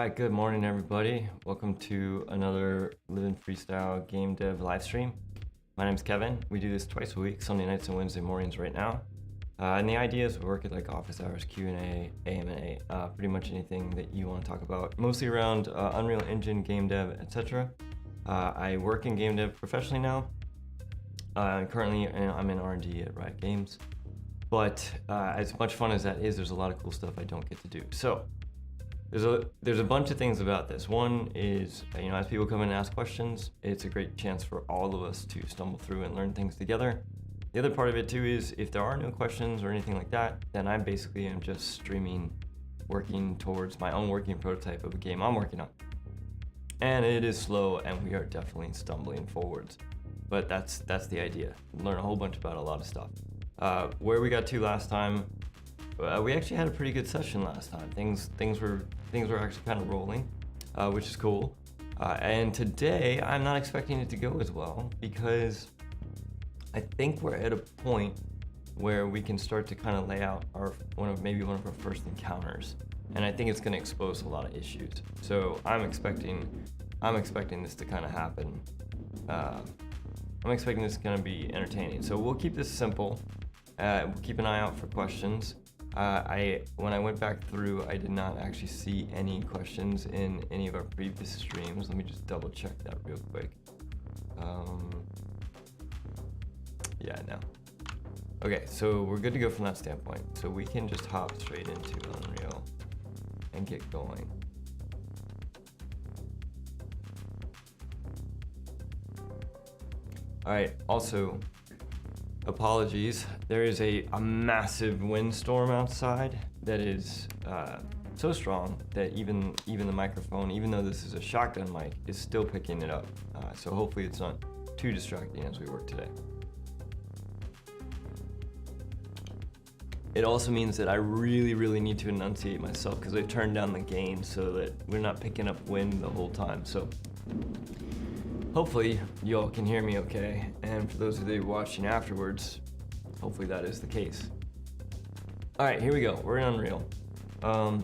right, good morning, everybody. Welcome to another Living Freestyle game dev live stream. My name's Kevin. We do this twice a week, Sunday nights and Wednesday mornings right now. And the idea is we work at like office hours, Q&A, AMA, pretty much anything that you want to talk about, mostly around Unreal Engine, game dev, etc. I work in game dev professionally now. Currently, I'm in R&D at Riot Games. But as much fun as that is, there's a lot of cool stuff I don't get to do. So there's a bunch of things about this. One is, as people come in and ask questions, it's a great chance for all of us to stumble through and learn things together. The other part of it too is if there are no questions or anything like that, then I basically am just streaming, working towards my own working prototype of a game I'm working on. And it is slow and we are definitely stumbling forwards. But that's the idea. Learn a whole bunch about a lot of stuff. Where we got to last time, we actually had a pretty good session last time. Things were actually kind of rolling, which is cool. And today I'm not expecting it to go as well because I think we're at a point where we can start to kind of lay out one of our first encounters, and I think it's going to expose a lot of issues. So I'm expecting this to kind of happen. I'm expecting this is going to be entertaining. So we'll keep this simple. We'll keep an eye out for questions. When I went back through, I did not actually see any questions in any of our previous streams. Let me just double check that real quick. Yeah, no. Okay, so we're good to go from that standpoint. So we can just hop straight into Unreal and get going. All right, also, apologies. There is a massive windstorm outside that is so strong that even the microphone, even though this is a shotgun mic, is still picking it up. So hopefully it's not too distracting as we work today. It also means that I really need to enunciate myself because I've turned down the gain so that we're not picking up wind the whole time. So hopefully you all can hear me okay. And for those of you watching afterwards, hopefully that is the case. All right, here we go. We're in Unreal. I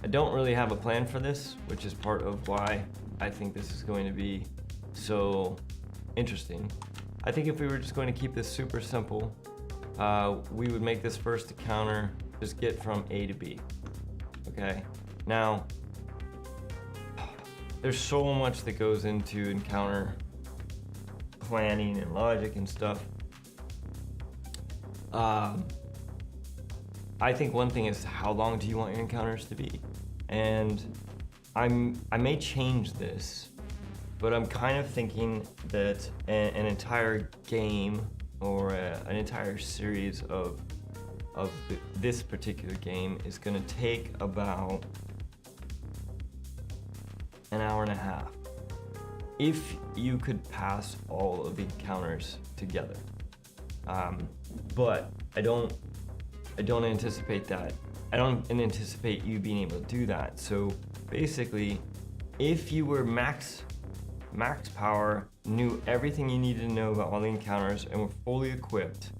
don't really have a plan for this, which is part of why I think this is going to be so interesting. I think if we were just going to keep this super simple, we would make this first encounter just get from A to B. Okay? Now, there's so much that goes into encounter planning and logic and stuff. I think one thing is how long do you want your encounters to be? And I may change this, but I'm kind of thinking that an entire game or an entire series of this particular game is going to take about an hour and a half if you could pass all of the encounters together. But I don't anticipate that. I don't anticipate you being able to do that. So basically, if you were max power, knew everything you needed to know about all the encounters, and were fully equipped,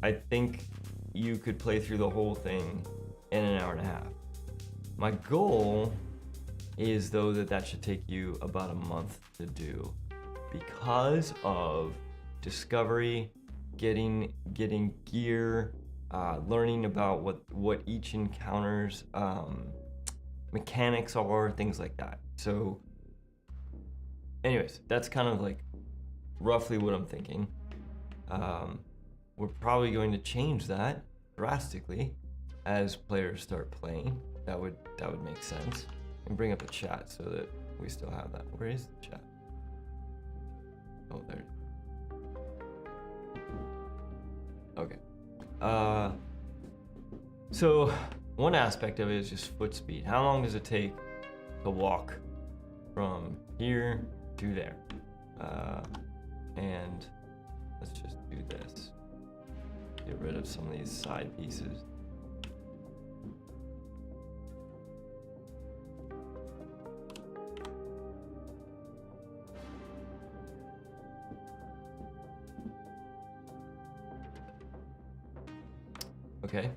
I think you could play through the whole thing in an hour and a half. My goal is though that should take you about a month to do because of discovery, getting gear, learning about what each encounter's mechanics are, things like that. So anyways, that's kind of like roughly what I'm thinking. We're probably going to change that drastically as players start playing. That would make sense. And bring up the chat so that we still have that. Where is the chat? Oh, there. Okay. So one aspect of it is just foot speed. How long does it take to walk from here to there? And let's just do this. Get rid of some of these side pieces. Okay.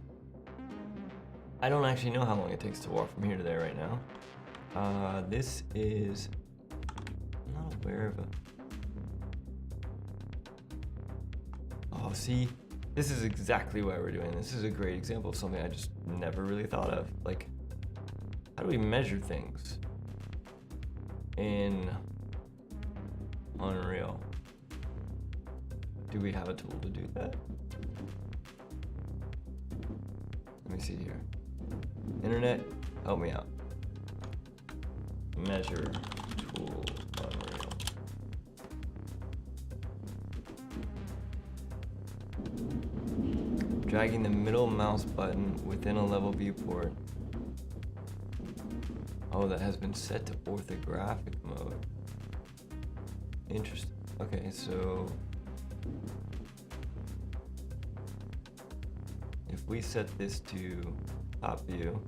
I don't actually know how long it takes to walk from here to there right now. This is, I'm not aware of it. Oh, see, this is exactly why we're doing this. This is a great example of something I just never really thought of. Like, how do we measure things in Unreal? Do we have a tool to do that? Let me see here. Internet, help me out. Measure tool Unreal. Dragging the middle mouse button within a level viewport. Oh, that has been set to orthographic mode. Interesting. Okay, so if we set this to top view,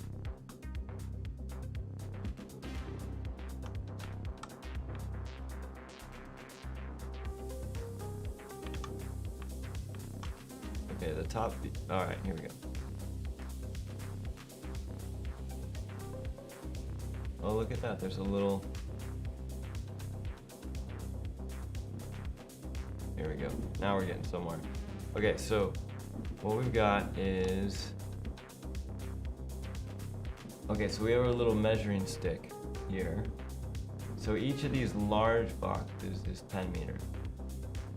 okay, the top view. All right, here we go. Oh, look at that. There's a little. Here we go. Now we're getting somewhere. Okay, so what we've got is. Okay, so we have a little measuring stick here. So each of these large boxes is 10 meters.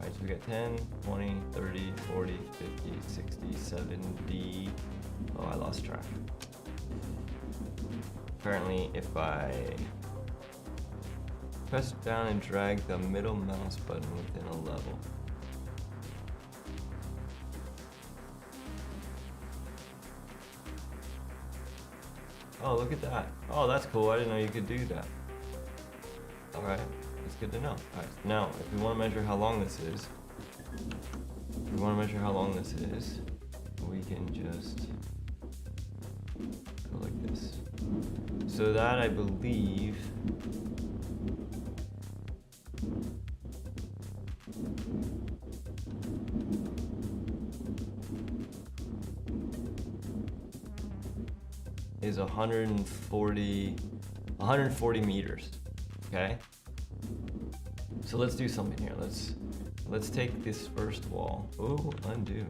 All right, so we got 10, 20, 30, 40, 50, 60, 70. Oh, I lost track. Apparently, if I press down and drag the middle mouse button within a level. Oh, look at that. Oh, that's cool. I didn't know you could do that. All right, that's good to know. All right, now, if we want to measure how long this is, we can just go like this. So that, I believe, is 140 meters. Okay. So let's do something here. Let's take this first wall. Oh, undo.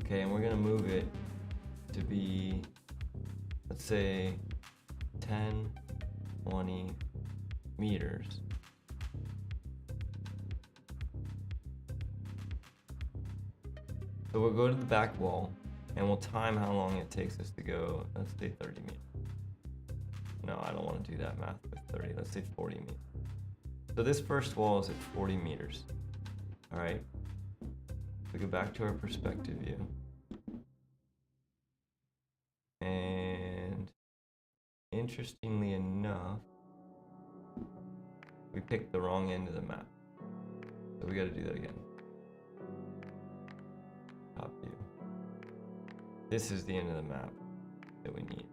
Okay, and we're gonna move it to be, let's say, 10, 20 meters. So we'll go to the back wall and we'll time how long it takes us to go. Let's say 30 meters. No, I don't want to do that math with 30. Let's say 40 meters. So this first wall is at 40 meters. All right. We go back to our perspective view. And interestingly enough, we picked the wrong end of the map. So we got to do that again. Top view. This is the end of the map that we need.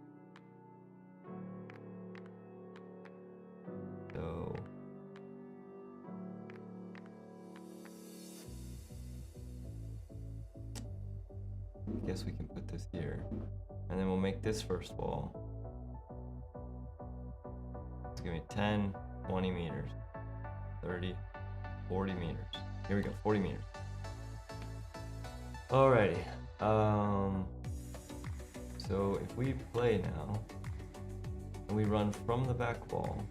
So I guess we can put this here, and then we'll make this first wall. It's gonna be 10, 20 meters, 30, 40 meters. Here we go, 40 meters. Alrighty. So if we play now, and we run from the back wall,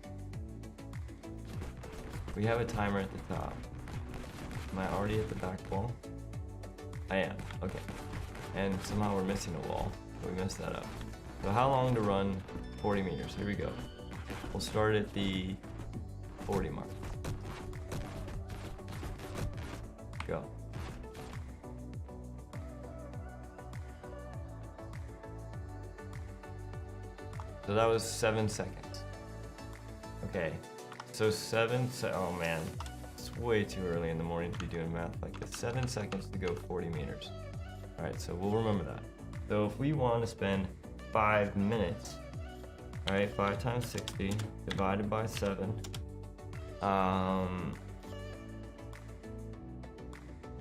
we have a timer at the top. Am I already at the back wall? I am, okay. And somehow we're missing a wall, so we messed that up. So how long to run 40 meters? Here we go. We'll start at the 40 mark. Go. So that was 7 seconds. Okay, so oh man, it's way too early in the morning to be doing math like this. 7 seconds to go 40 meters. All right, so we'll remember that. So if we want to spend 5 minutes, all right, 5 times 60 divided by 7,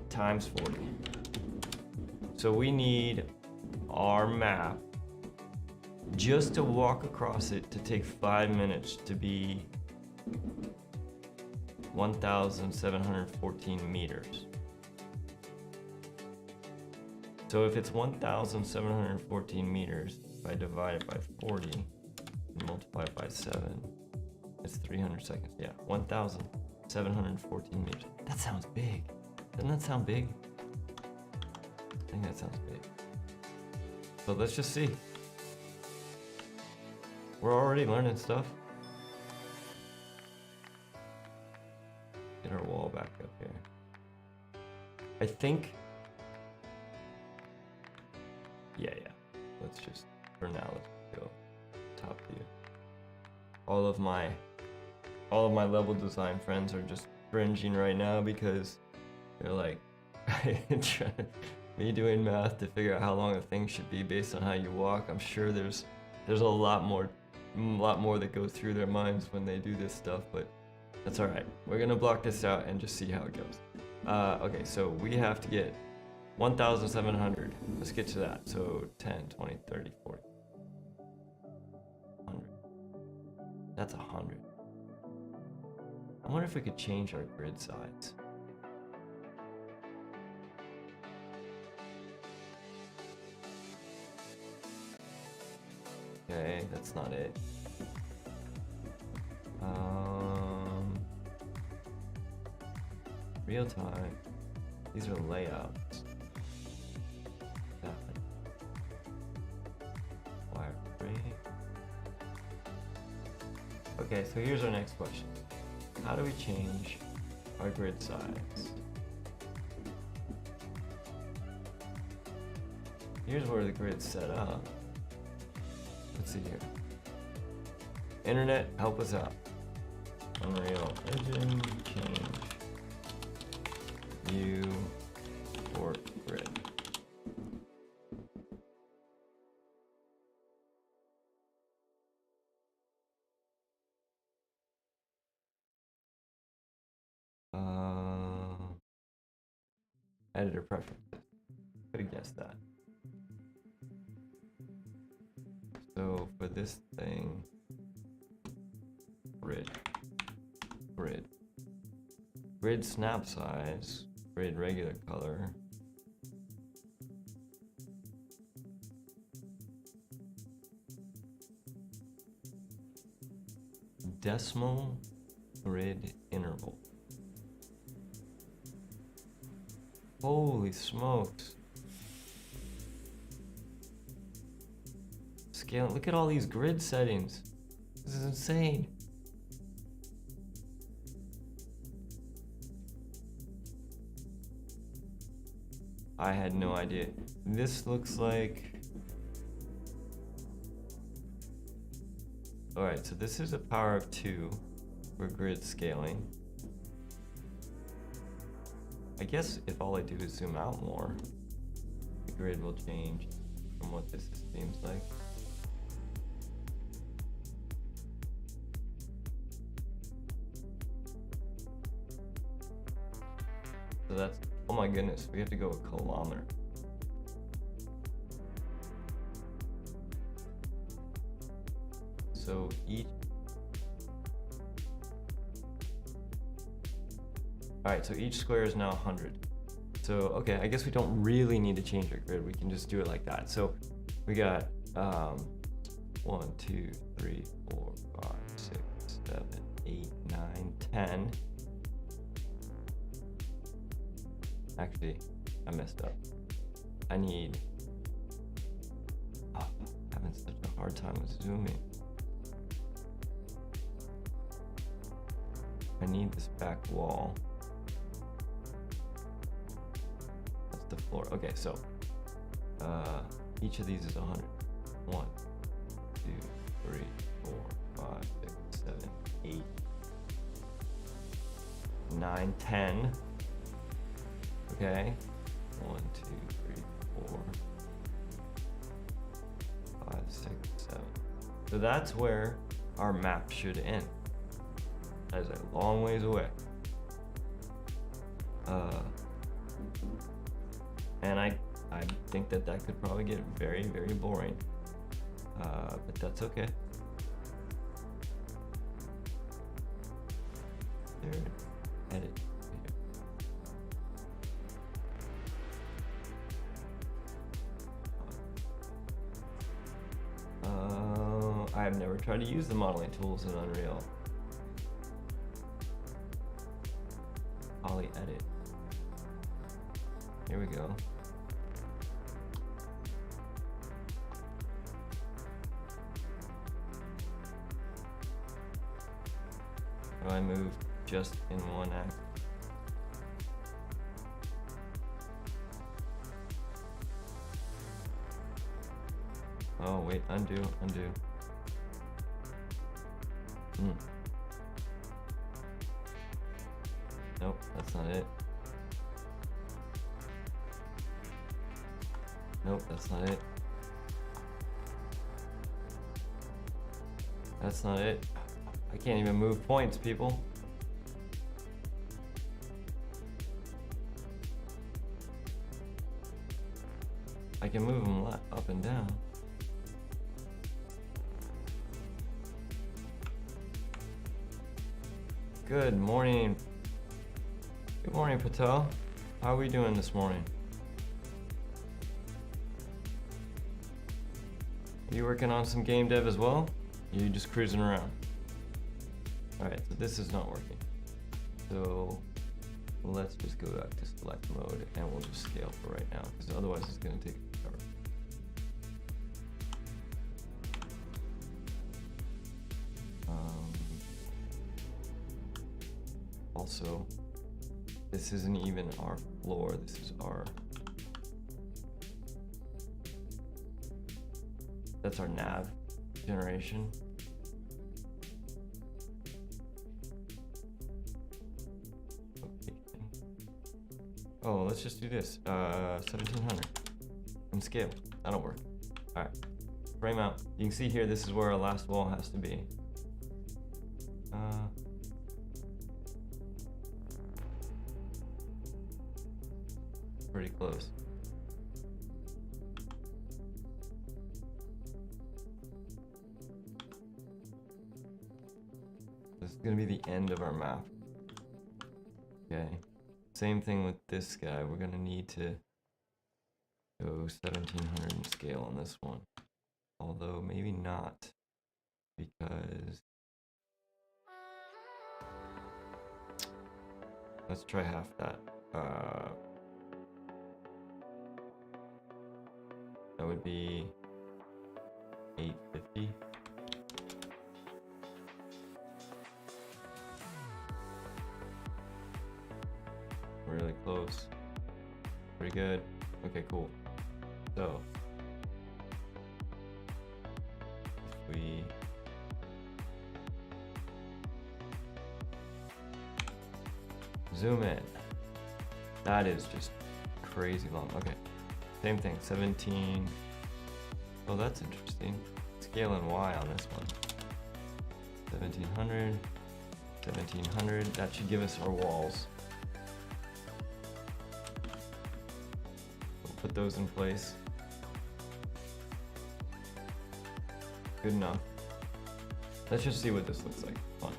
times 40. So we need our map just to walk across it to take 5 minutes to be 1,714 meters. So if it's 1,714 meters, if I divide it by 40 and multiply it by 7, it's 300 seconds. Yeah, 1,714 meters. That sounds big. Doesn't that sound big? I think that sounds big. So let's just see. We're already learning stuff. Get our wall back up here. I think. Yeah. Let's just, for now, let's go top view. All of my level design friends are just cringing right now because they're like, me doing math to figure out how long a thing should be based on how you walk. I'm sure there's a lot more that goes through their minds when they do this stuff, but that's all right. We're gonna block this out and just see how it goes. Okay, so we have to get 1,700. Let's get to that. So 10, 20, 30, 40, 100. That's 100. I wonder if we could change our grid size. Okay, that's not it. Real time. These are layouts. Wireframe. Okay, so here's our next question. How do we change our grid size? Here's where the grid's set up. Let's see here. Internet, help us out. Unreal Engine, change view for grid. Editor preferences. Could have guessed that. So for this thing, grid snap size, grid regular color. Decimal grid interval. Holy smokes. Scale, look at all these grid settings. This is insane. I had no idea. This looks like... Alright, so this is a power of 2 for grid scaling. I guess if all I do is zoom out more, the grid will change from what this seems like. So that's, oh my goodness, we have to go a kilometer. So each, alright, so each square is now 100. So, okay, I guess we don't really need to change our grid. We can just do it like that. So we got 1, 2, 3, 4, 5, 6, 7, 8, 9, 10. Actually, I messed up. I need, I'm having such a hard time with zooming. I need this back wall. That's the floor. Okay, so each of these is 100. 1, 2, 3, 4, 5, 6, 7, 8, 9, 10. Okay. 1, 2, 3, 4, 5, 6, 7. So that's where our map should end. That is a long ways away. And I think that could probably get very, very boring. But that's okay. There, edit. I've never tried to use the modeling tools in Unreal. Poly edit. Here we go. How do I move just in one act? Oh wait, undo. Nope, that's not it. Nope, that's not it. That's not it. I can't even move points, people. I can move them up and down. Good morning. Good morning, Patel. How are we doing this morning? Are you working on some game dev as well? Are you just cruising around? Alright, so this is not working. So let's just go back to select mode and we'll just scale for right now, because otherwise it's going to take forever. Also, this isn't even our floor, this is our... That's our nav generation. Oh, let's just do this. 1700 and scale. That'll work. All right, frame out. You can see here, this is where our last wall has to be. Pretty close. This is gonna be the end of our map. Okay. Same thing with this guy. We're gonna need to go 1700 in scale on this one. Although maybe not, because let's try half that. That would be 850. Really close. Pretty good. Okay, cool. So if we zoom in, that is just crazy long. Okay, same thing, 17. Oh, that's interesting. Scale in Y on this one. 1700, 1700. That should give us our walls. We'll put those in place. Good enough. Let's just see what this looks like. Come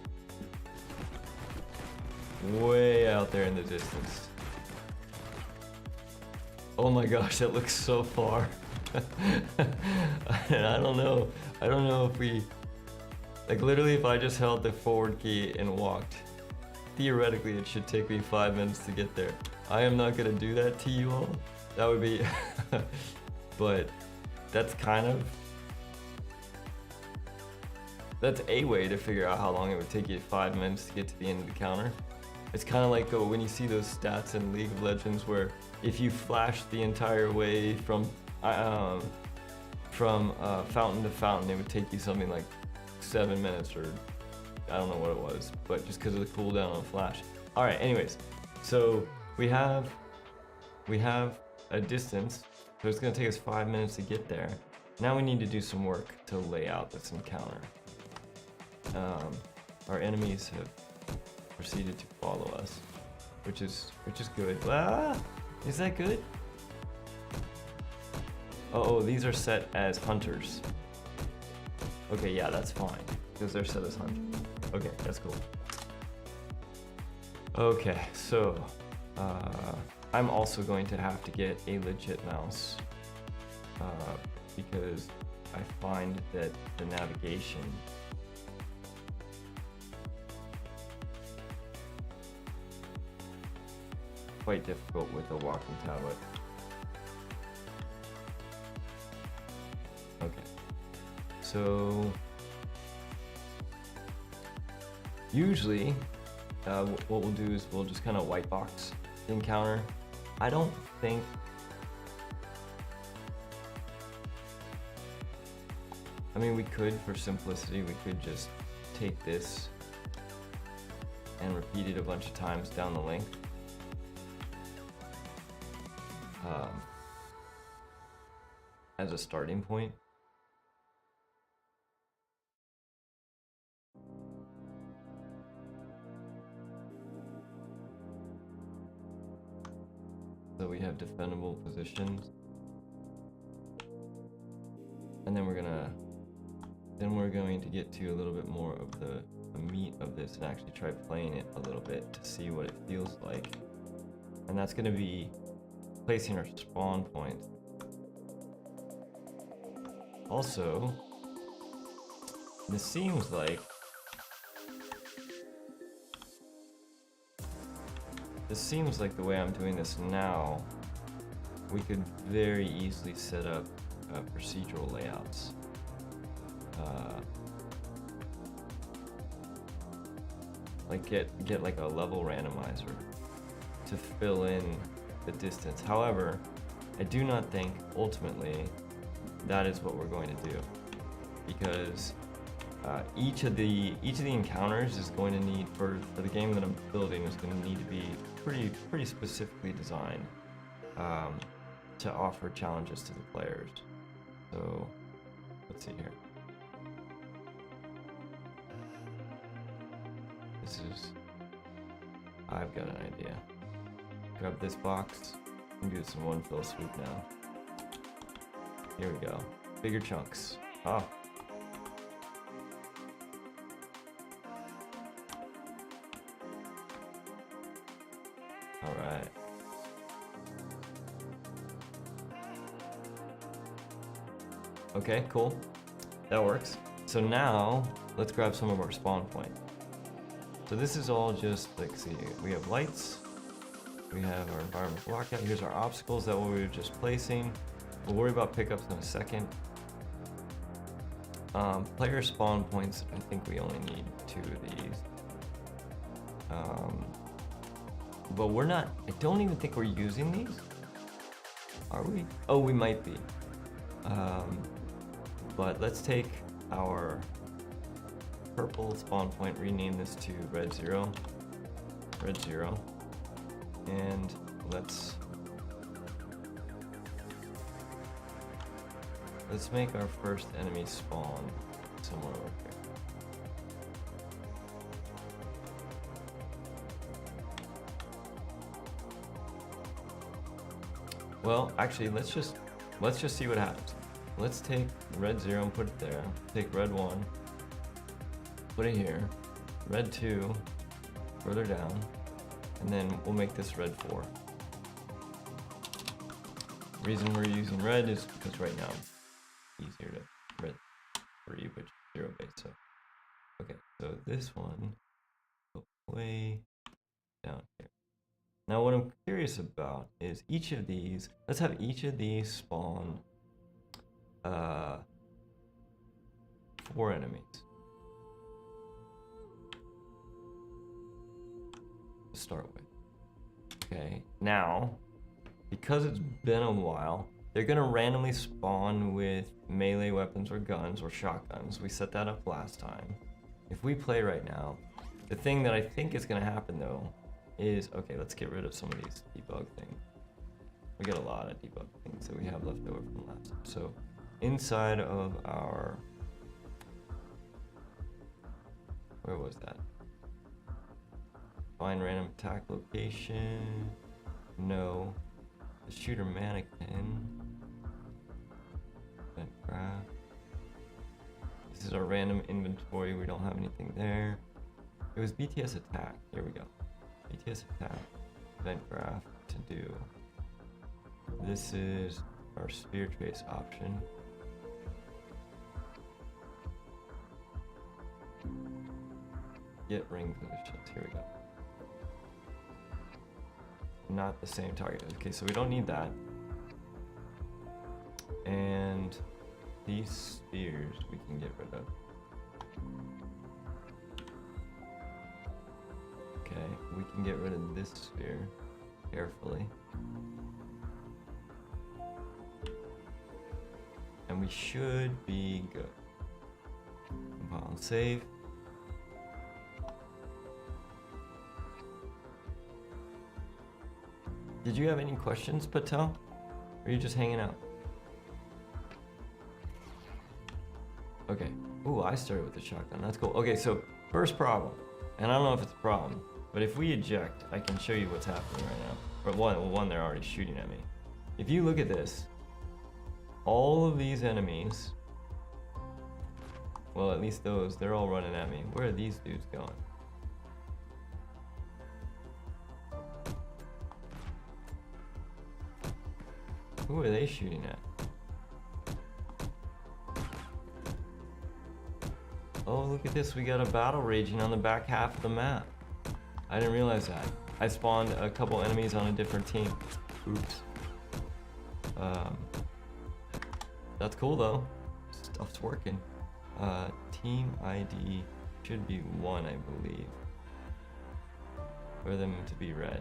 on. Way out there in the distance. Oh my gosh, that looks so far. And I don't know if we, like, literally if I just held the forward key and walked, theoretically it should take me 5 minutes to get there. I am not gonna do that to you all. That would be, but that's kind of, that's a way to figure out how long it would take you 5 minutes to get to the end of the counter. It's kind of like when you see those stats in League of Legends where if you flash the entire way from fountain to fountain, it would take you something like 7 minutes, or I don't know what it was, but just because of the cooldown on flash. All right, anyways, so we have a distance, so it's gonna take us 5 minutes to get there. Now we need to do some work to lay out this encounter. Our enemies have proceeded to follow us, which is good. Ah, is that good? Oh, these are set as hunters. Okay, yeah, that's fine, because they're set as hunters. Okay, that's cool. Okay, so I'm also going to have to get a legit mouse because I find that the navigation quite difficult with a walking tablet. Okay, so usually what we'll do is we'll just kind of white box the encounter. I don't think we could, for simplicity, we could just take this and repeat it a bunch of times down the length. As a starting point. So we have defendable positions. And then we're going to get to a little bit more of the meat of this and actually try playing it a little bit to see what it feels like. And that's going to be placing our spawn points. Also, this seems like the way I'm doing this now, we could very easily set up procedural layouts. Like get like a level randomizer to fill in the distance. However, I do not think ultimately that is what we're going to do, because each of the encounters is going to need, for the game that I'm building, is going to need to be pretty specifically designed to offer challenges to the players. So let's see here. I've got an idea. Grab this box and do this in one fell swoop now. Here we go. Bigger chunks. Oh. All right. Okay, cool. That works. So now let's grab some of our spawn points. So this is all just like, see, we have lights, we have our environment lockout, here's our obstacles that we were just placing. We'll worry about pickups in a second. Player spawn points, I think we only need 2 of these. But we're not, I don't even think we're using these. Are we? Oh, we might be. But let's take our purple spawn point, rename this to red 0, and let's make our first enemy spawn somewhere over here. Well, actually, let's just see what happens. Let's take red 0 and put it there. Take red 1, put it here. Red 2, further down, and then we'll make this red 4. The reason we're using red is because right now it's easier to red 3, which is 0 base. So, okay, so this one go way down here. Now, what I'm curious about is each of these. Let's have each of these spawn 4 enemies. To start with. Okay, now, because it's been a while, they're gonna randomly spawn with melee weapons or guns or shotguns. We set that up last time. If we play right now, the thing that I think is gonna happen though is, okay, let's get rid of some of these debug things. We got a lot of debug things that we have left over from last time. So inside of our, where was that? Find random attack location. No. The shooter mannequin. is our random inventory. We don't have anything there. It was BTS attack. Here we go. BTS attack. Event graph to do. This is our sphere trace option. Get ring positions. Here we go. Not the same target. Okay, so we don't need that. And these spheres we can get rid of. Okay, we can get rid of this sphere carefully. And we should be good. Compile and save. Did you have any questions, Patel? Or are you just hanging out? Okay. Ooh, I started with the shotgun. That's cool. Okay, so first problem, and I don't know if it's a problem, but if we eject, I can show you what's happening right now. Or one, they're already shooting at me. If you look at this, all of these enemies, well, at least those, they're all running at me. Where are these dudes going? Who are they shooting at? Oh, look at this. We got a battle raging on the back half of the map. I didn't realize that. I spawned a couple enemies on a different team. Oops. That's cool though. Stuff's working. Team ID should be 1, I believe. For them to be red.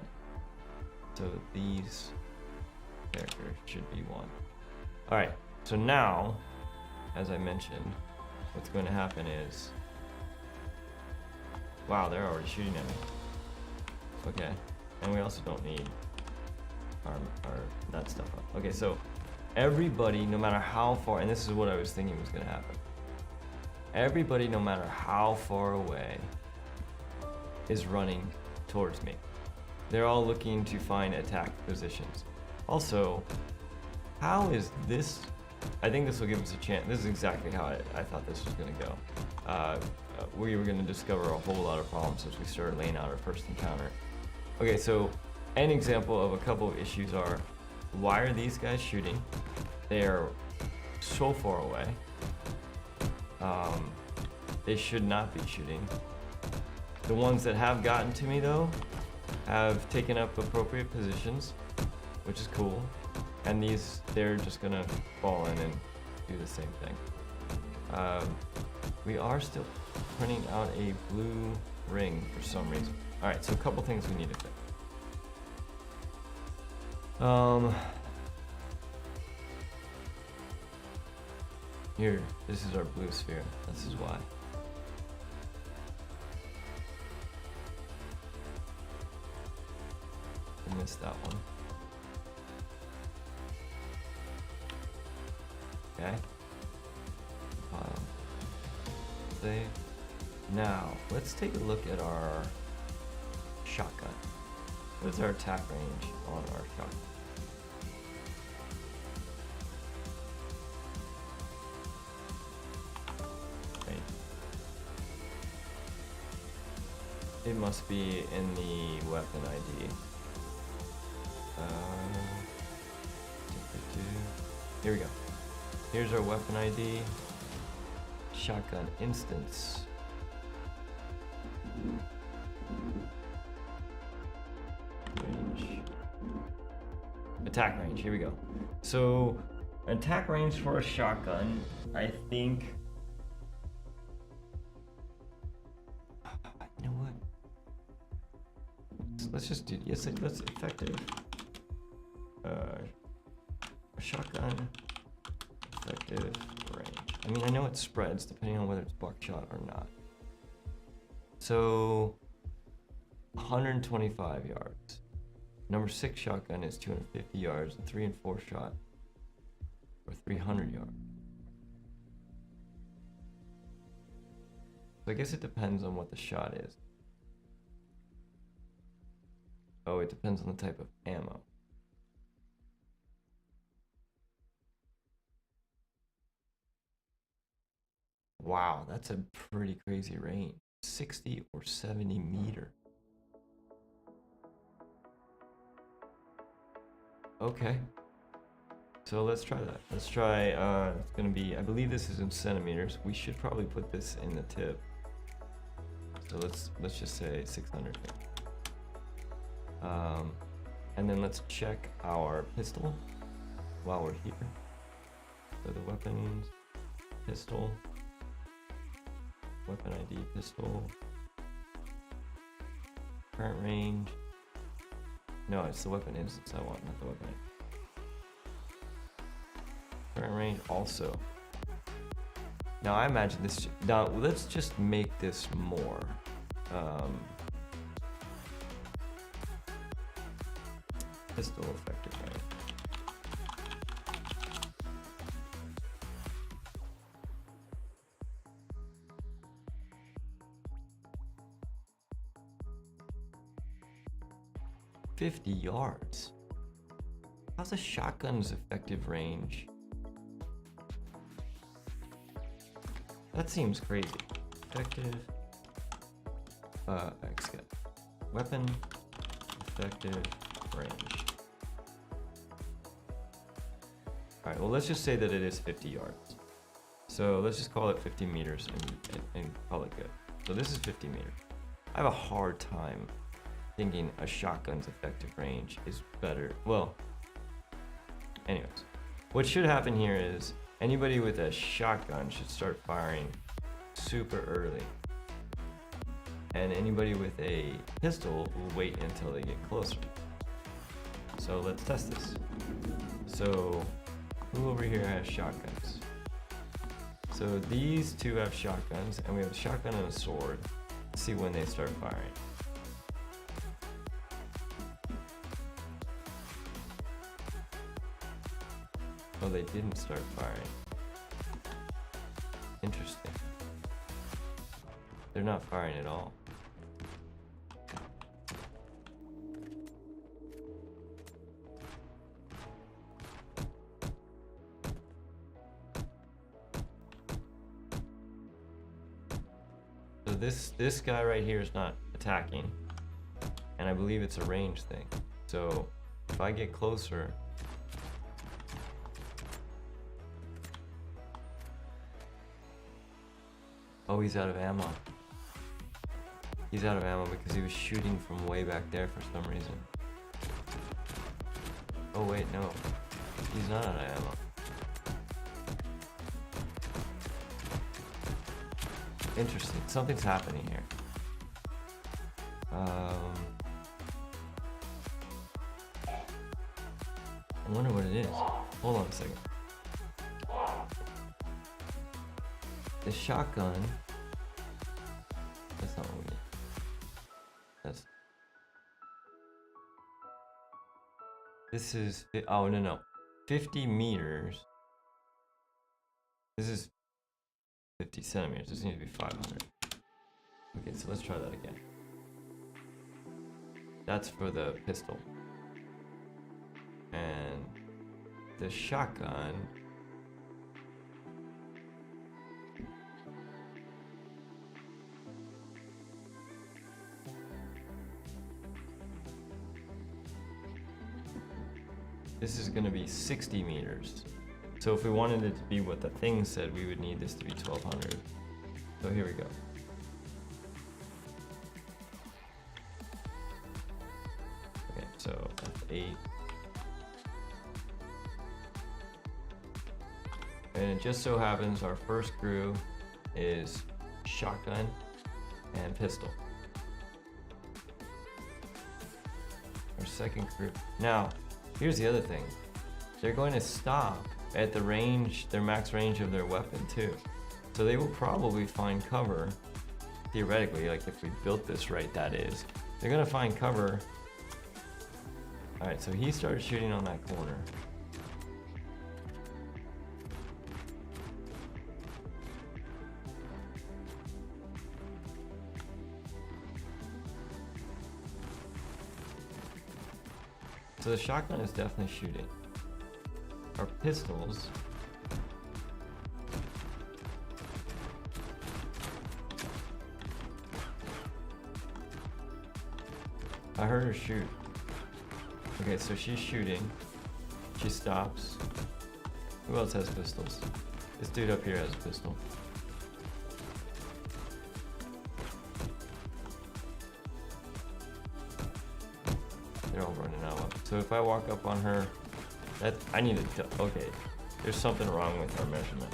So these characters should be 1. Alright, so now, as I mentioned, what's going to happen is... Wow, they're already shooting at me. Okay, and we also don't need our that stuff up. Okay, so everybody, no matter how far, and this is what I was thinking was going to happen. Everybody, no matter how far away, is running towards me. They're all looking to find attack positions. Also, how is this? I think this will give us a chance. This is exactly how I thought this was going to go. We were going to discover a whole lot of problems as we started laying out our first encounter. Okay, so an example of a couple of issues are, why are these guys shooting? They are so far away. They should not be shooting. The ones that have gotten to me though, have taken up appropriate positions, which is cool. And these, they're just gonna fall in and do the same thing. We are still printing out a blue ring for some reason. All right, so a couple things we need to fix. Here, this is our blue sphere. This is why. I missed that one. Okay. Save. Now, let's take a look at our shotgun. What's our attack range on our shotgun? It must be in the weapon ID. Here we go. Here's our weapon ID. Shotgun instance. Range. Attack range, here we go. So, attack range for a shotgun, I think... You know what? Let's just do, yes, let's effective. A shotgun, effective range. I mean, I know it spreads depending on whether it's buckshot or not. So, 125 yards. Number 6 shotgun is 250 yards, and 3 and 4 shot or 300 yards. So I guess it depends on what the shot is. Oh, it depends on the type of ammo. Wow, that's a pretty crazy range. 60 or 70 meter. Okay. So let's try that. Let's try, it's gonna be, I believe this is in centimeters. We should probably put this in the tip. So let's just say 600 here. And then let's check our pistol while we're here. So the weapons, pistol, weapon ID, pistol, current range. No, it's the weapon instance I want, not the weapon ID. Current range also. Now I imagine this, now let's just make this more. Pistol effective range. $50 yards. How's a shotgun's effective range? That seems crazy. Effective. Weapon effective range. Alright, well let's just say that it is 50 yards. So let's just call it 50 meters and call it good. So this is 50 meters. I have a hard time thinking a shotgun's effective range is better. Well, anyways, what should happen here is anybody with a shotgun should start firing super early. And anybody with a pistol will wait until they get closer. So let's test this. So who over here has shotguns? So these two have shotguns, and we have a shotgun and a sword. Let's see when they start firing. Oh, they didn't start firing. Interesting. They're not firing at all. So this guy right here is not attacking, and I believe it's a range thing. So if I get closer, oh, he's out of ammo. He's out of ammo because he was shooting from way back there for some reason. Oh wait, no, he's not out of ammo. Interesting, something's happening here. I wonder what it is. Hold on a second. The shotgun. That's not what we need. That's. This is. Oh, no. 50 meters. This is 50 centimeters. This needs to be 500. Okay, so let's try that again. That's for the pistol. And the shotgun. This is going to be 60 meters. So if we wanted it to be what the thing said, we would need this to be 1200. So here we go. Okay, so that's 8. And it just so happens our first crew is shotgun and pistol. Our second crew. Now, here's the other thing. They're going to stop at the range, their max range of their weapon too. So they will probably find cover, theoretically, like if we built this right, that is. They're gonna find cover. All right, so he started shooting on that corner. So the shotgun is definitely shooting. Our pistols I heard her shoot. Okay, so she's shooting. She stops. Who else has pistols? This dude up here has a pistol. They're all running out of weapons. So if I walk up on her, I need to, okay, there's something wrong with our measurement.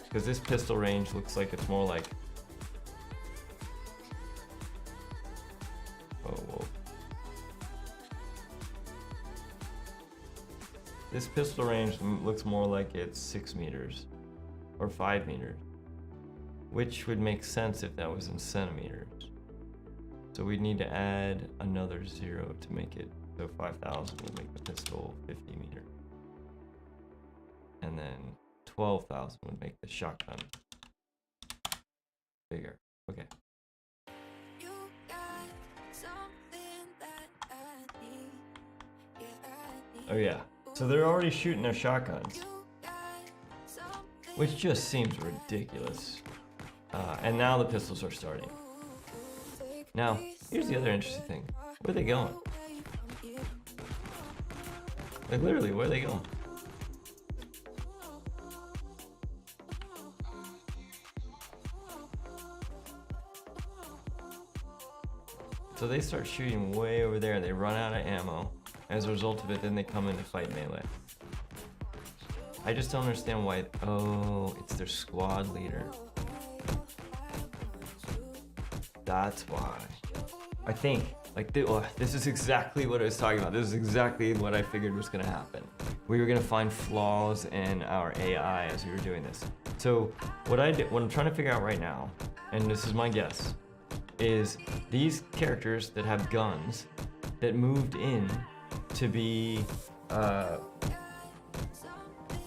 Because this pistol range looks like it's more like, oh, whoa. This pistol range looks more like it's 6 meters or 5 meters, which would make sense if that was in centimeters. So we'd need to add another 0 to make it, so 5,000 would make the pistol 50 meters. And then 12,000 would make the shotgun bigger. Okay. Oh yeah, so they're already shooting their shotguns, which just seems ridiculous. And now the pistols are starting. Now, here's the other interesting thing. Where are they going? Like literally, where are they going? So they start shooting way over there, they run out of ammo. As a result of it, then they come in to fight melee. I just don't understand why, oh, it's their squad leader. That's why. I think, like, this is exactly what I was talking about. This is exactly what I figured was gonna happen. We were gonna find flaws in our AI as we were doing this. So what I'm trying to figure out right now, and this is my guess, is these characters that have guns that moved in to be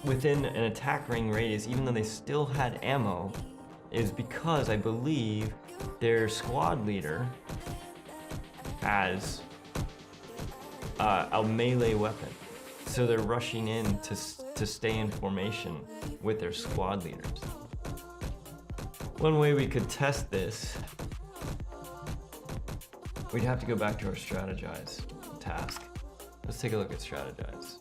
within an attack ring radius, even though they still had ammo, is because I believe their squad leader has a melee weapon. So they're rushing in to stay in formation with their squad leaders. One way we could test this, we'd have to go back to our strategize task. Let's take a look at strategize.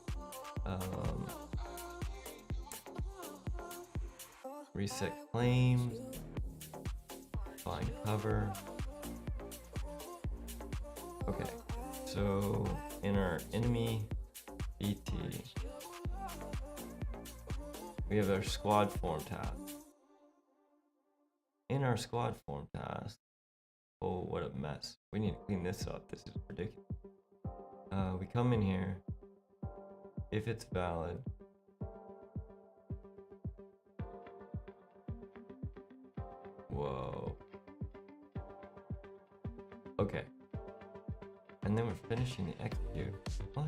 Reset claims, find cover. Okay, so in our enemy BT, we have our squad form task. In our squad form task, oh, what a mess. We need to clean this up. This is ridiculous. We come in here. If it's valid, whoa. Okay. And then we're finishing the execute. What?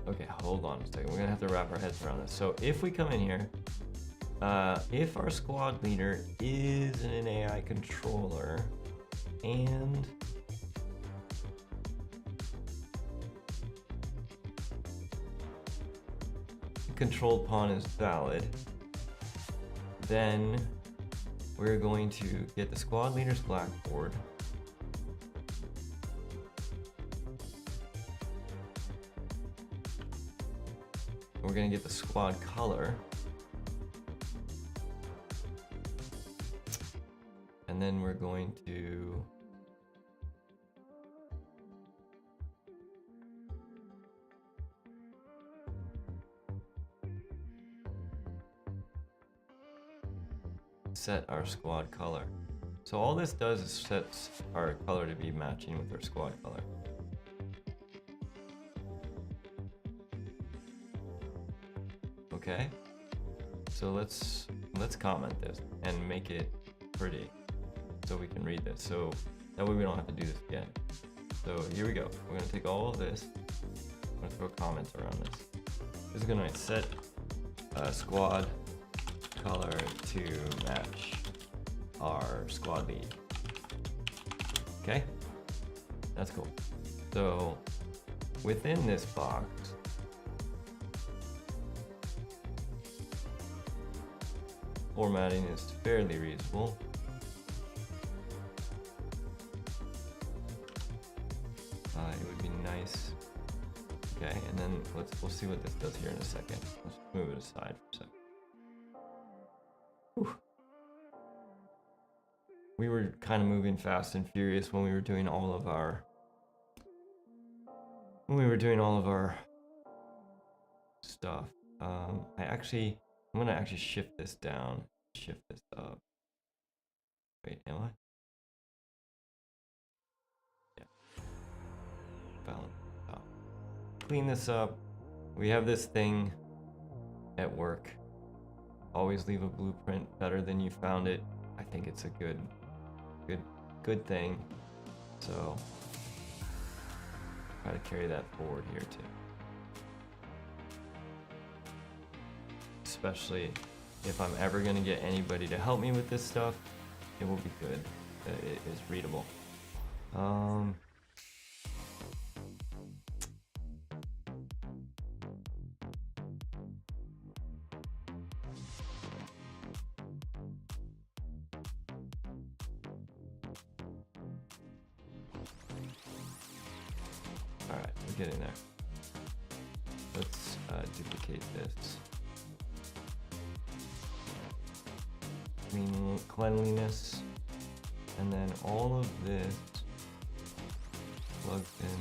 Okay, hold on a second. We're gonna have to wrap our heads around this. So if we come in here, if our squad leader is an AI controller and controlled pawn is valid, then we're going to get the squad leader's blackboard. We're going to get the squad color. And then we're going to set our squad color. So all this does is sets our color to be matching with our squad color. Okay, so let's comment this and make it pretty so we can read this, so that way we don't have to do this again. So here we go. We're gonna take all of this. I'm gonna throw comments around this. This is gonna set squad color to match our squad lead. Okay, that's cool. So within this box, formatting is fairly reasonable. It would be nice. Okay, and then we'll see what this does here in a second. Let's move it aside for a second. Whew. We were kind of moving fast and furious when we were doing all of our stuff. I'm gonna actually shift this down, shift this up. Wait, am I? Yeah. Balance. Oh. Clean this up. We have this thing at work. Always leave a blueprint better than you found it. I think it's a good thing. So try to carry that forward here too. Especially if I'm ever gonna get anybody to help me with this stuff, it will be good that it is readable. Alright, we're getting there. Let's duplicate this. Cleanliness, and then all of this plugs in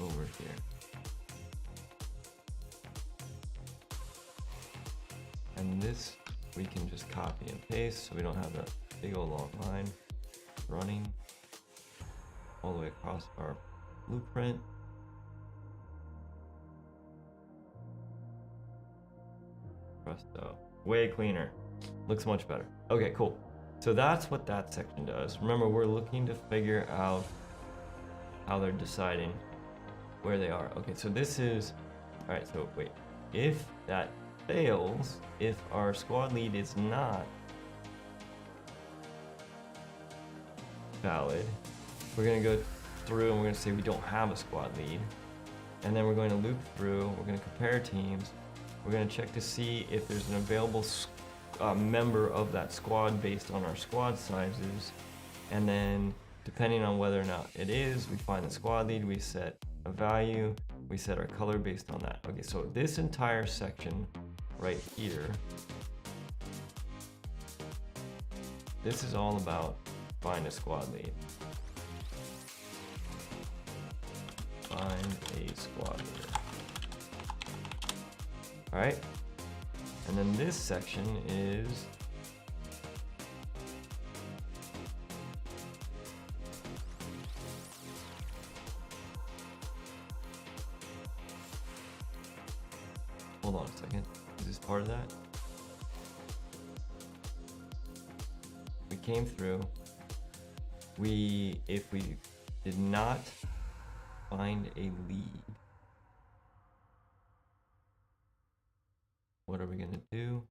over here. And this we can just copy and paste so we don't have that big old long line running all the way across our blueprint. Presto. Way cleaner. Looks much better. Okay, cool. So that's what that section does. Remember, we're looking to figure out how they're deciding where they are. Okay, so this is... Alright, so wait. If that fails, if our squad lead is not valid, we're going to go through and we're going to say we don't have a squad lead. And then we're going to loop through, we're going to compare teams. We're going to check to see if there's an available member of that squad based on our squad sizes. And then depending on whether or not it is, we find the squad lead, we set a value, we set our color based on that. Okay, so this entire section right here, this is all about find a squad lead. Find a squad leader. All right, and then this section is hold on a second. Is this part of that? We came through. If we did not find a lead, what are we gonna do?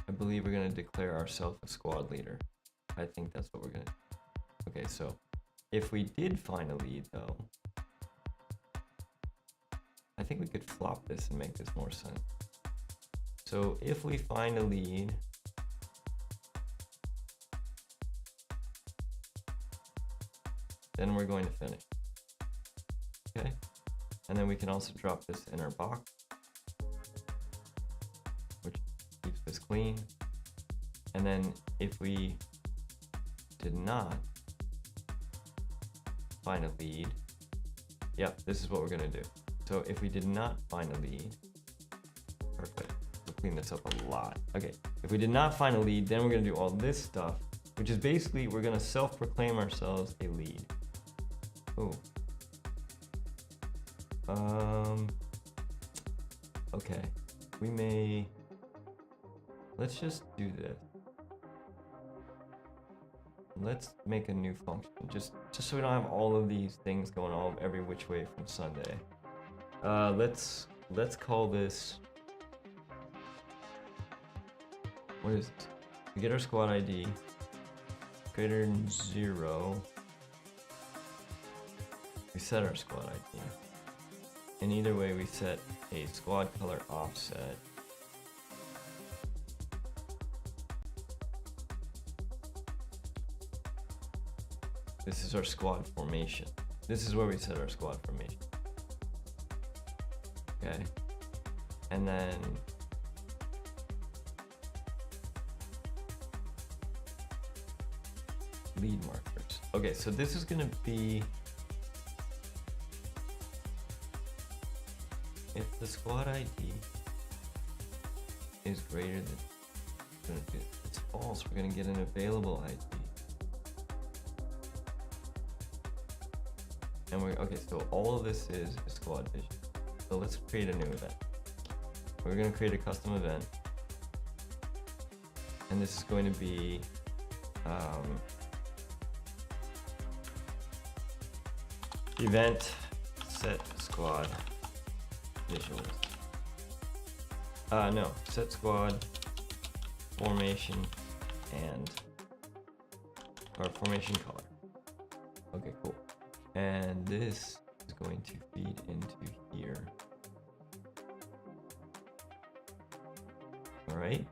I believe we're gonna declare ourselves a squad leader. I think that's what we're gonna do. Okay, so if we did find a lead though, I think we could flop this and make this more sense. So if we find a lead, then we're going to finish. Okay, and then we can also drop this in our box, which keeps this clean. And then if we did not find a lead, yep, this is what we're gonna do. So if we did not find a lead, perfect, we'll clean this up a lot. Okay, if we did not find a lead, then we're gonna do all this stuff, which is basically we're gonna self-proclaim ourselves a lead. Oh. Okay, let's just do this. Let's make a new function, just so we don't have all of these things going all every which way from Sunday. Let's call this, what is this? we get our squad ID, greater than 0, we set our squad ID. And either way, we set a squad color offset. This is our squad formation. This is where we set our squad formation. Okay. And then lead markers. Okay, so this is gonna be if the squad ID is greater than, if it's false, we're gonna get an available ID. And okay, so all of this is a squad vision. So let's create a new event. We're gonna create a custom event. And this is going to be event set squad visuals. No, set squad formation and or formation color. Okay, cool. And this is going to feed into here. All right.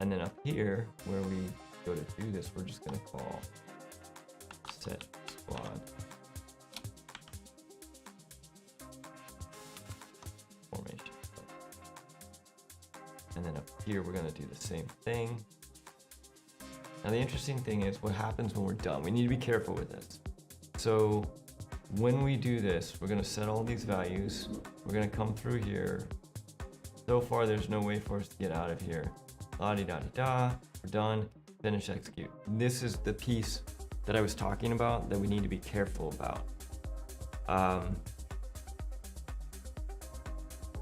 And then up here, where we go to do this, we're just going to call set squad formation. And then up here, we're going to do the same thing. Now, the interesting thing is what happens when we're done. We need to be careful with this. So when we do this, we're going to set all these values. We're going to come through here. So far, there's no way for us to get out of here. La-di-da-di-da, we're done, finish execute. This is the piece that I was talking about that we need to be careful about.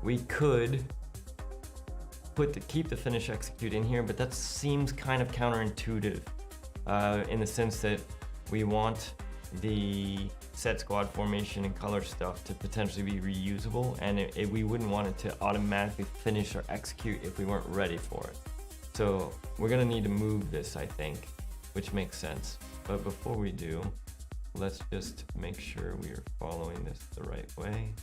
We could keep the finish execute in here, but that seems kind of counterintuitive in the sense that we want the set squad formation and color stuff to potentially be reusable, and we wouldn't want it to automatically finish or execute if we weren't ready for it. So we're gonna need to move this, I think, which makes sense. But before we do, let's just make sure we are following this the right way.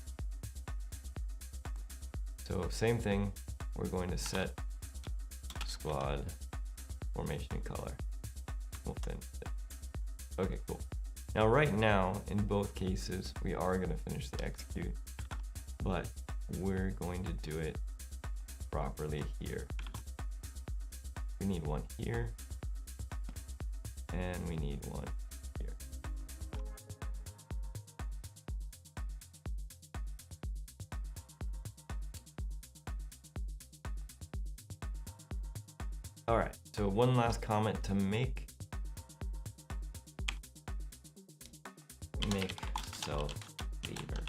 So same thing, we're going to set squad formation and color. We'll finish it. Okay, cool. Now, right now, in both cases, we are going to finish the execute, but we're going to do it properly here. We need one here, and we need one here. All right, so one last comment to make. Make self leader.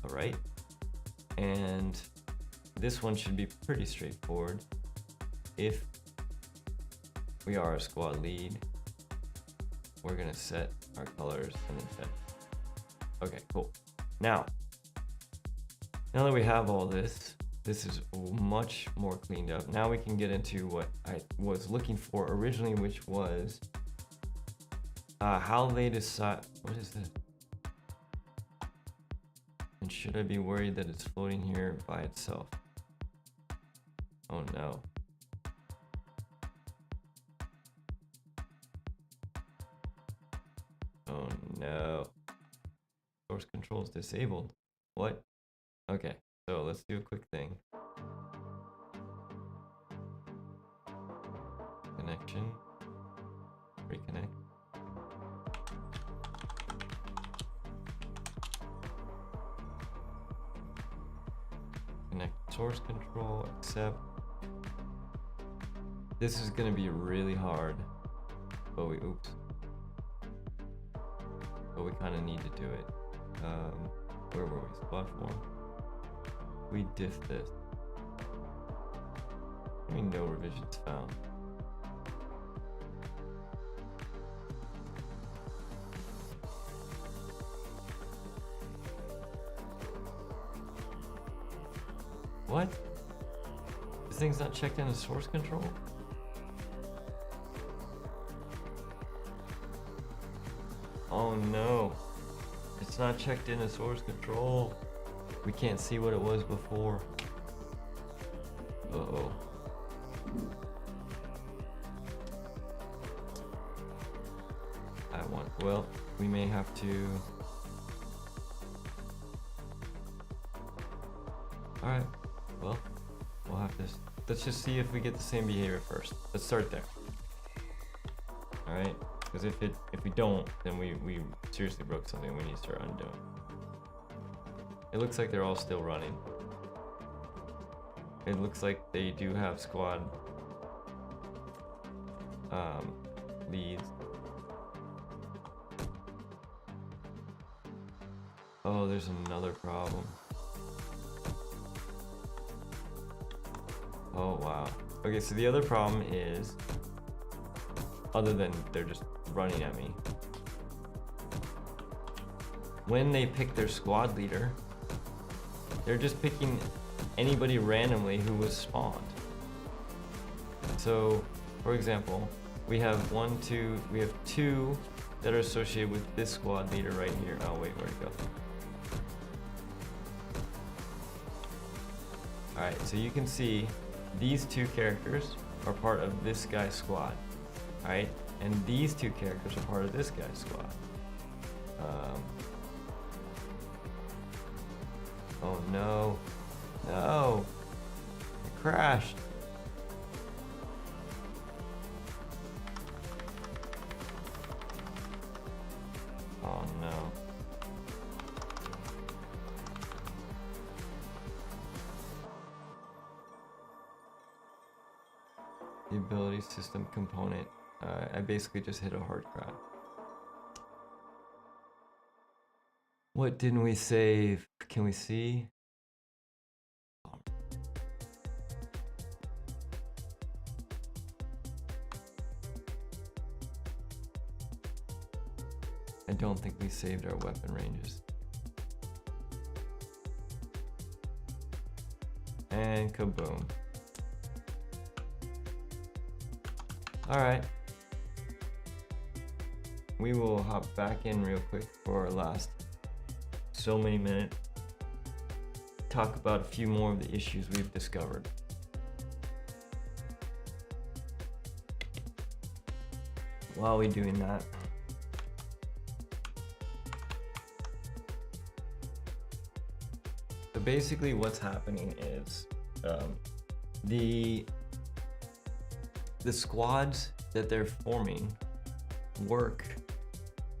All right, and this one should be pretty straightforward. If we are a squad lead, we're gonna set our colors and then set. Okay, cool. Now that we have all this, this is much more cleaned up. Now we can get into what I was looking for originally, which was how they decide. What is this? And should I be worried that it's floating here by itself? Oh no. Oh no. Source control is disabled. What? Okay, so let's do a quick thing. Connection. Reconnect. Connect source control, accept. This is gonna be really hard, but we kind of need to do it. Where were we? Squad form. We diff this. I mean, no revisions found. What? This thing's not checked into source control? Oh no. It's not checked into source control. We can't see what it was before. Uh-oh. Well, we may have to... Alright, well, we'll have to... Let's just see if we get the same behavior first. Let's start there. Alright, because if we don't, then we seriously broke something and we need to start undoing. It looks like they're all still running. It looks like they do have squad leads. Oh, there's another problem. Oh, wow. Okay, so the other problem is, other than they're just running at me, when they pick their squad leader, they're just picking anybody randomly who was spawned. So, for example, we have two that are associated with this squad leader right here. Oh wait, where'd it go? Alright, so you can see these two characters are part of this guy's squad. Alright, and these two characters are part of this guy's squad. Oh no. No! It crashed! Oh no. The ability system component. I basically just hit a hard crash. What didn't we save? Can we see? I don't think we saved our weapon ranges. And kaboom. Alright. We will hop back in real quick for our last so many minutes. Talk about a few more of the issues we've discovered. While we're doing that, so basically what's happening is the squads that they're forming work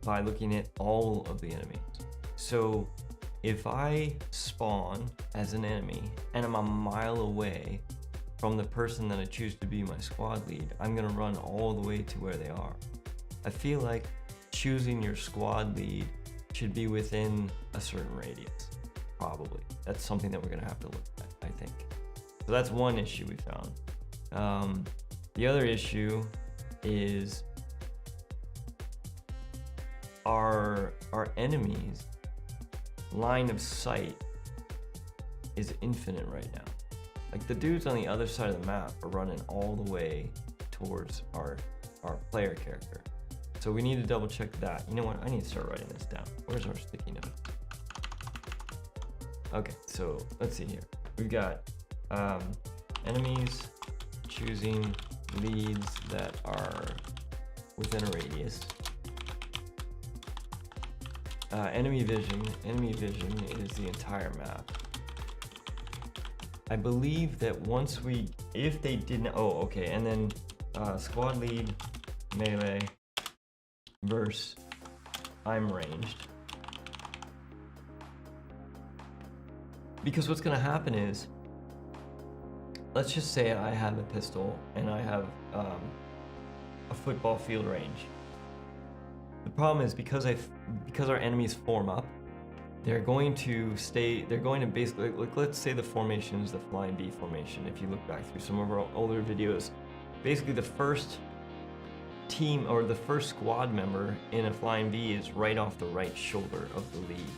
by looking at all of the enemies. So if I spawn as an enemy and I'm a mile away from the person that I choose to be my squad lead, I'm gonna run all the way to where they are. I feel like choosing your squad lead should be within a certain radius, probably. That's something that we're gonna have to look at, I think. So that's one issue we found. The other issue is our enemies' line of sight is infinite right now. Like the dudes on the other side of the map are running all the way towards our player character. So we need to double check that. You know what? I need to start writing this down. Where's our sticky note? Okay, so let's see here. We've got enemies choosing leads that are within a radius. Enemy vision is the entire map. I believe that once if they didn't, oh, okay, and then squad lead, melee, versus I'm ranged. Because what's gonna happen is, let's just say I have a pistol and I have a football field range. The problem is because our enemies form up, they're going to basically, like, let's say the formation is the flying V formation. If you look back through some of our older videos, basically the first team or the first squad member in a flying V is right off the right shoulder of the lead.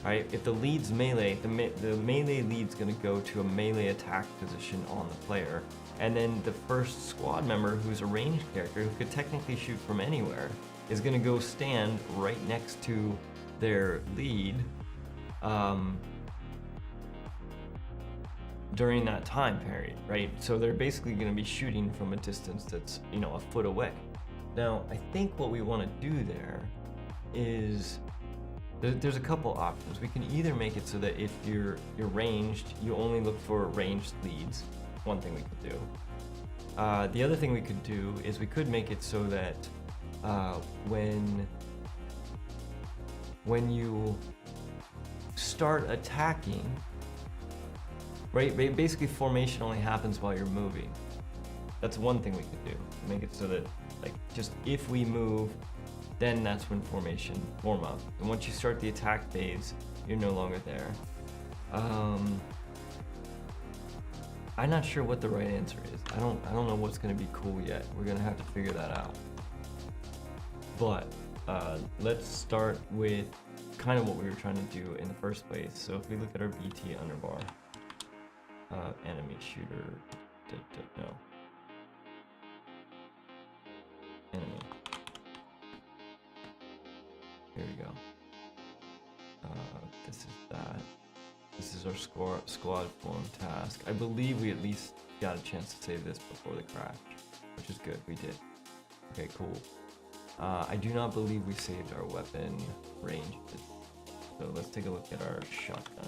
right? If the lead's melee, the melee lead's gonna go to a melee attack position on the player, and then the first squad member, who's a ranged character who could technically shoot from anywhere, is gonna go stand right next to their lead during that time period, right? So they're basically gonna be shooting from a distance that's, you know, a foot away. Now, I think what we wanna do there is there's a couple options. We can either make it so that if you're ranged, you only look for ranged leads. One thing we could do. The other thing we could do is we could make it so that when you start attacking, right? Basically, formation only happens while you're moving. That's one thing we could do. Make it so that, like, just if we move, then that's when formation form up. And once you start the attack phase, you're no longer there. I'm not sure what the right answer is. I don't know what's gonna be cool yet. We're gonna have to figure that out. But let's start with kind of what we were trying to do in the first place. So if we look at our BT underbar, enemy shooter, no, enemy. Here we go. This is that. This is our squad form task. I believe we at least got a chance to save this before the crash, which is good. We did. Okay, cool. I do not believe we saved our weapon range. So let's take a look at our shotgun.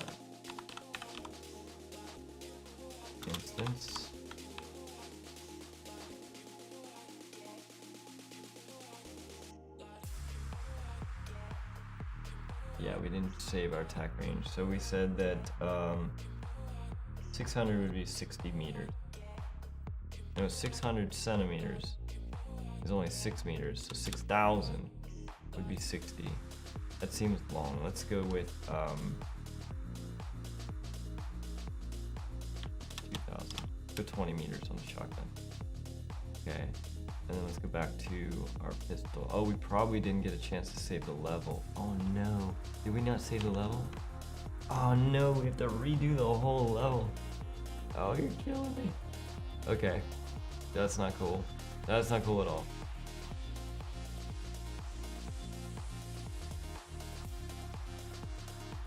Instance. Yeah, we didn't save our attack range. So we said that 600 would be 60 meters. No, 600 centimeters is only 6 meters, so 6,000 would be 60. That seems long. Let's go with 2,000. Go 20 meters on the shotgun. Okay. And then let's go back to our pistol. Oh, we probably didn't get a chance to save the level. Oh no. Did we not save the level? Oh no, we have to redo the whole level. Oh, you're killing me. Okay. That's not cool. That's not cool at all.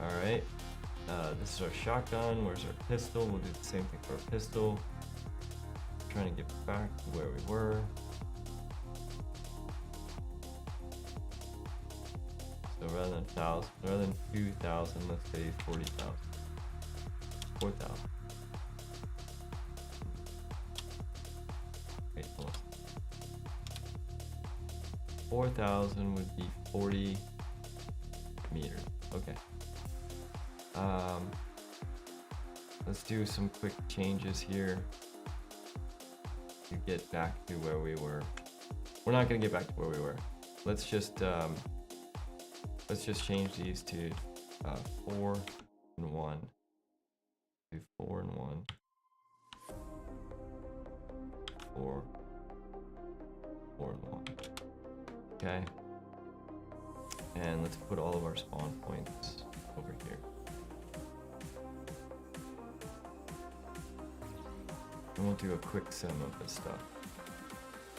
Alright. This is our shotgun. Where's our pistol? We'll do the same thing for our pistol. Trying to get back to where we were. So rather than 1,000, rather than 2,000, let's say 40,000. 4,000. Wait, hold on. 4,000 would be 40 meters. Okay. Let's do some quick changes here to get back to where we were. We're not gonna get back to where we were. Let's just change these to 4 and 1. Do 4 and 1. 4. 4 and 1. Okay. And let's put all of our spawn points over here. And we'll do a quick sim of this stuff.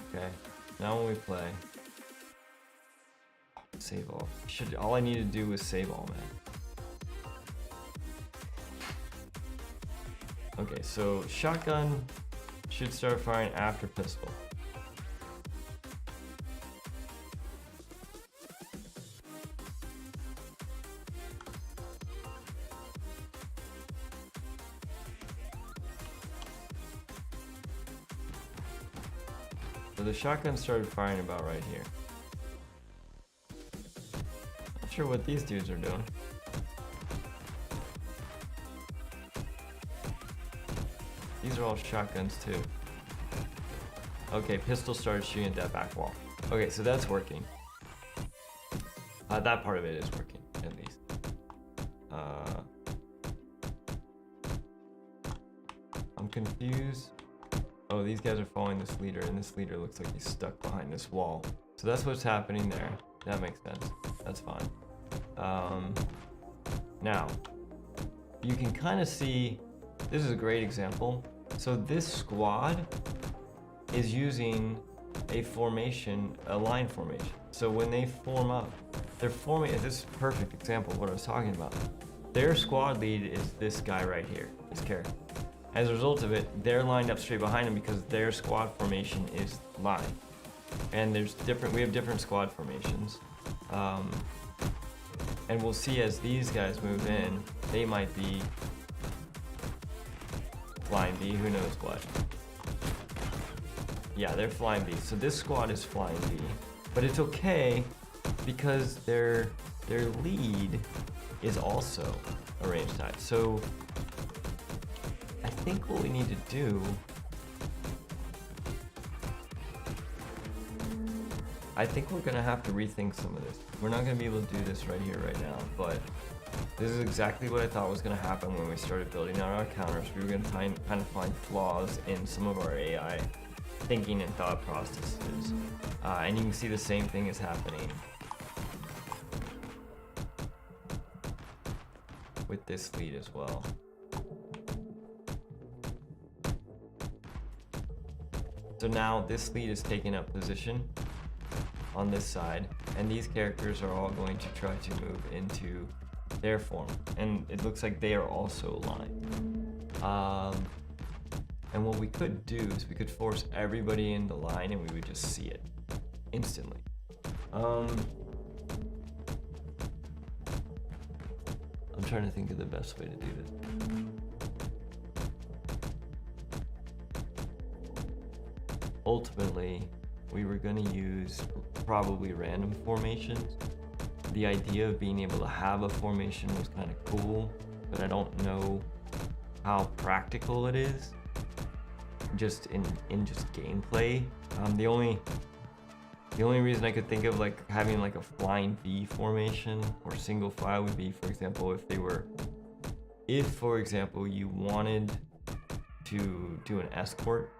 Okay. Now when we play, save all. All I need to do is save all, man. Okay, so shotgun should start firing after pistol. So the shotgun started firing about right here. Not sure what these dudes are doing. These are all shotguns too. Okay, pistol started shooting at that back wall. Okay, so that's working. That part of it is working, at least. I'm confused. Oh, these guys are following this leader, and this leader looks like he's stuck behind this wall. So that's what's happening there. That makes sense. That's fine. Now, you can kind of see, this is a great example. So this squad is using a formation, a line formation. So when they form up, they're forming, this is a perfect example of what I was talking about. Their squad lead is this guy right here, this character. As a result of it, they're lined up straight behind him because their squad formation is line. And we have different squad formations. And we'll see as these guys move in, they might be flying B, who knows what. Yeah, they're flying B. So this squad is flying B, but it's okay because their lead is also a range type. So I think what we need to do, I think we're gonna have to rethink some of this. We're not gonna be able to do this right here, right now, but this is exactly what I thought was gonna happen when we started building out our counters. We were gonna kind of find flaws in some of our AI thinking and thought processes. And you can see the same thing is happening with this lead as well. So now this lead is taking up position on this side, and these characters are all going to try to move into their form, and it looks like they are also aligned. And what we could do is we could force everybody into line and we would just see it instantly. I'm trying to think of the best way to do this. Ultimately, we were going to use probably random formations. The idea of being able to have a formation was kind of cool, but I don't know how practical it is just in just gameplay. The only reason I could think of like having like a flying V formation or single file would be, for example, if for example you wanted to do an escort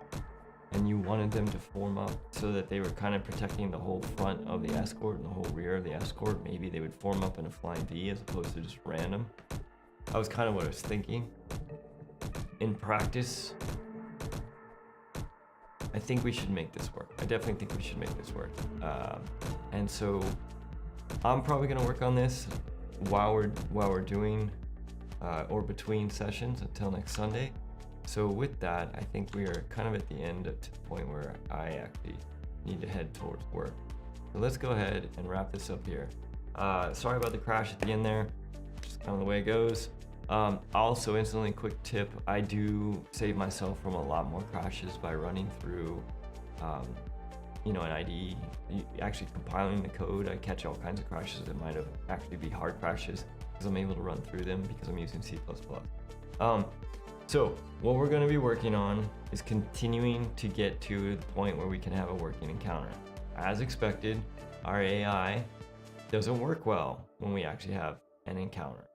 and you wanted them to form up so that they were kind of protecting the whole front of the escort and the whole rear of the escort, maybe they would form up in a flying V as opposed to just random. That was kind of what I was thinking. In practice, I think we should make this work. I definitely think we should make this work. And so I'm probably gonna work on this while we're doing or between sessions until next Sunday. So with that, I think we are kind of at the end to the point where I actually need to head towards work. So let's go ahead and wrap this up here. Sorry about the crash at the end there, just kind of the way it goes. Also, instantly quick tip, I do save myself from a lot more crashes by running through, an IDE, actually compiling the code. I catch all kinds of crashes that might have actually be hard crashes because I'm able to run through them because I'm using C++. So what we're going to be working on is continuing to get to the point where we can have a working encounter. As expected, our AI doesn't work well when we actually have an encounter.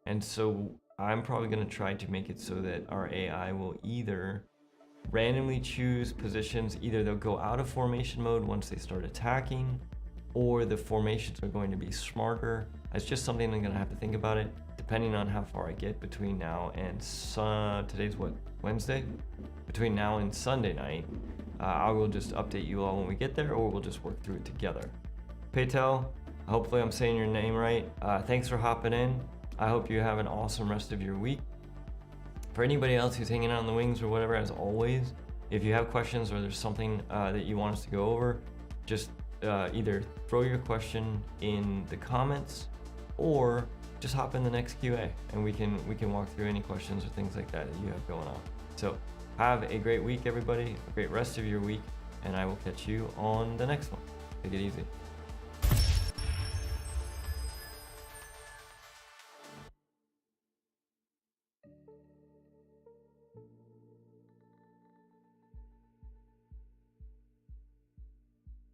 And so I'm probably going to try to make it so that our AI will either randomly choose positions, either they'll go out of formation mode once they start attacking, or the formations are going to be smarter. It's just something I'm going to have to think about it, depending on how far I get between now and today's what, Wednesday? Between now and Sunday night, I will just update you all when we get there, or we'll just work through it together. Paytel, hopefully I'm saying your name right. Thanks for hopping in. I hope you have an awesome rest of your week. For anybody else who's hanging out in the wings or whatever, as always, if you have questions or there's something that you want us to go over, just either throw your question in the comments or just hop in the next QA and we can walk through any questions or things like that you have going on. So have a great week, everybody, a great rest of your week, and I will catch you on the next one. Take it easy.